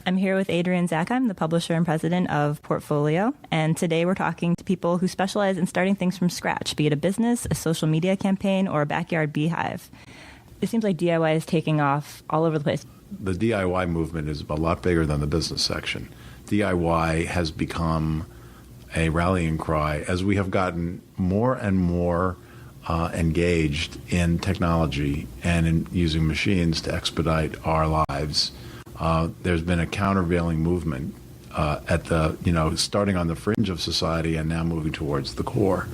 I'm here with Adrian Zackheim, the publisher and president of Portfolio. And today we're talking to people who specialize in starting things from scratch, be it a business, a social media campaign, or a backyard beehive. It seems like DIY is taking off all over the place. The DIY movement is a lot bigger than the business section. DIY has become a rallying cry as we have gotten more and more engaged in technology and in using machines to expedite our lives. There's been a countervailing movement at the, starting on the fringe of society and now moving towards the core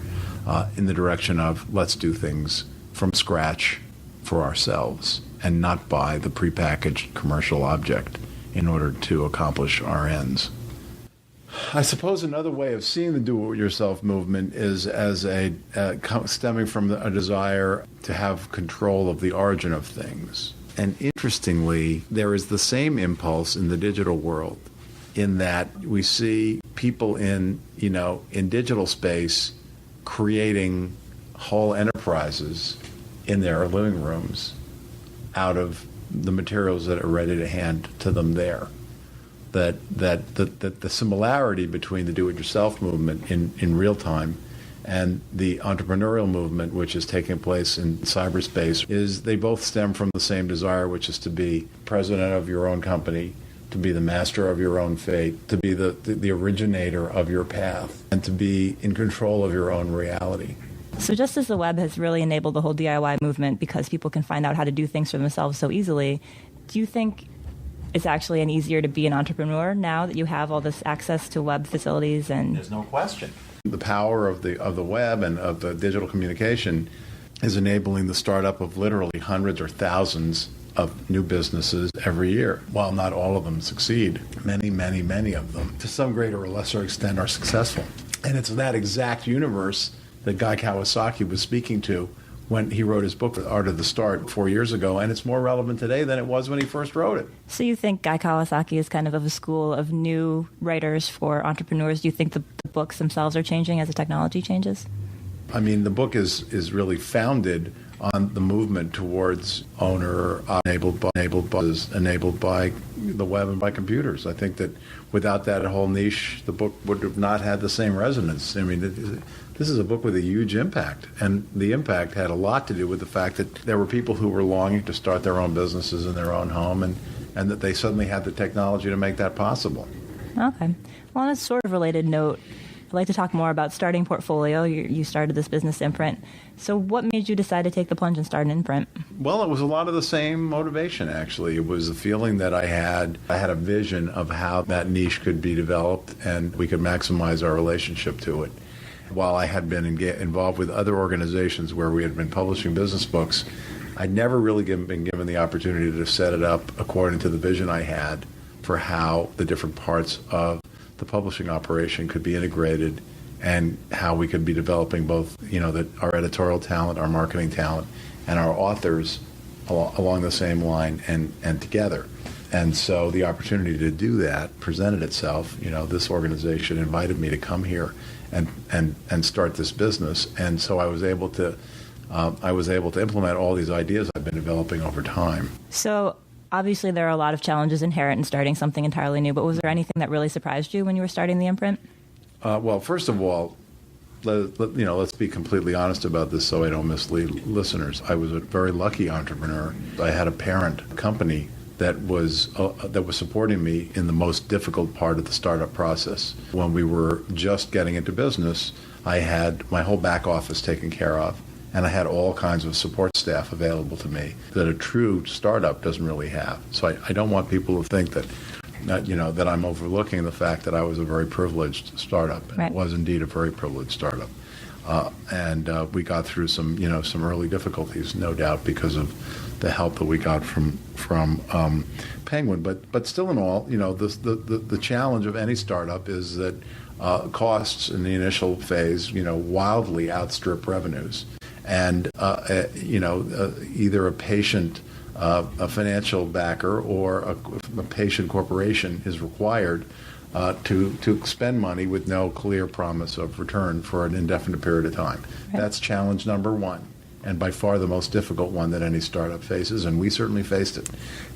in the direction of let's do things from scratch for ourselves and not buy the prepackaged commercial object in order to accomplish our ends. I suppose another way of seeing the do-it-yourself movement is as stemming from a desire to have control of the origin of things. And interestingly, there is the same impulse in the digital world in that we see people in digital space creating whole enterprises in their living rooms out of the materials that are ready to hand to them there. That the similarity between the do-it-yourself movement in real time and the entrepreneurial movement, which is taking place in cyberspace, is they both stem from the same desire, which is to be president of your own company, to be the master of your own fate, to be the originator of your path, and to be in control of your own reality. So just as the web has really enabled the whole DIY movement because people can find out how to do things for themselves so easily, do you think it's actually easier to be an entrepreneur now that you have all this access to web facilities? And there's no question. The power of the web and of the digital communication is enabling the startup of literally hundreds or thousands of new businesses every year. While not all of them succeed, many, many, many of them, to some greater or lesser extent, are successful. And it's that exact universe that Guy Kawasaki was speaking to when he wrote his book, The Art of the Start, 4 years ago, and it's more relevant today than it was when he first wrote it. So you think Guy Kawasaki is kind of a school of new writers for entrepreneurs? Do you think the books themselves are changing as the technology changes? I mean, the book is really founded on the movement towards owner enabled by the web and by computers. I think that without that whole niche, the book would have not had the same resonance. I mean, this is a book with a huge impact, and the impact had a lot to do with the fact that there were people who were longing to start their own businesses in their own home, and that they suddenly had the technology to make that possible. Okay. Well, on a sort of related note, I'd like to talk more about starting Portfolio. You started this business imprint. So what made you decide to take the plunge and start an imprint? Well, it was a lot of the same motivation, actually. It was a feeling that I had a vision of how that niche could be developed and we could maximize our relationship to it. While I had been involved with other organizations where we had been publishing business books, I'd never really been given the opportunity to set it up according to the vision I had for how the different parts of the publishing operation could be integrated and how we could be developing both, our editorial talent, our marketing talent, and our authors along the same line and together. And so the opportunity to do that presented itself. This organization invited me to come here and start this business. And so I was able to implement all these ideas I've been developing over time. So obviously, there are a lot of challenges inherent in starting something entirely new, but was there anything that really surprised you when you were starting the imprint? Well, first of all, let's be completely honest about this so I don't mislead listeners. I was a very lucky entrepreneur. I had a parent company that was supporting me in the most difficult part of the startup process. When we were just getting into business, I had my whole back office taken care of. And I had all kinds of support staff available to me that a true startup doesn't really have. So I don't want people to think that I'm overlooking the fact that I was a very privileged startup. And Right. It was indeed a very privileged startup. And we got through some early difficulties, no doubt, because of the help that we got from Penguin. But still in all, the challenge of any startup is that costs in the initial phase, wildly outstrip revenues. And, either a patient, a financial backer or a patient corporation is required to spend money with no clear promise of return for an indefinite period of time. Right. That's challenge number one. and by far the most difficult one that any startup faces, and we certainly faced it.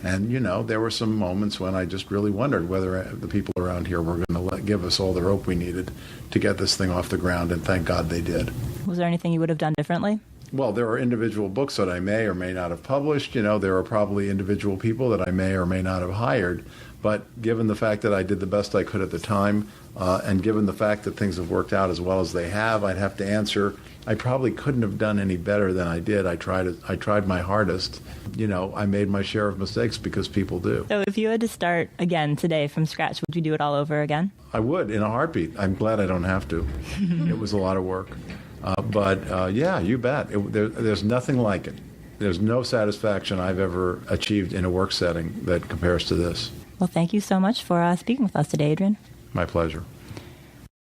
And, there were some moments when I just really wondered whether the people around here were going to give us all the rope we needed to get this thing off the ground, and thank God they did. Was there anything you would have done differently? Well, there are individual books that I may or may not have published. There are probably individual people that I may or may not have hired. But given the fact that I did the best I could at the time, and given the fact that things have worked out as well as they have, I'd have to answer, I probably couldn't have done any better than I did. I tried my hardest. I made my share of mistakes because people do. So if you had to start again today from scratch, would you do it all over again? I would, in a heartbeat. I'm glad I don't have to. It was a lot of work. But yeah, you bet. There's nothing like it. There's no satisfaction I've ever achieved in a work setting that compares to this. Well, thank you so much for speaking with us today, Adrian. My pleasure.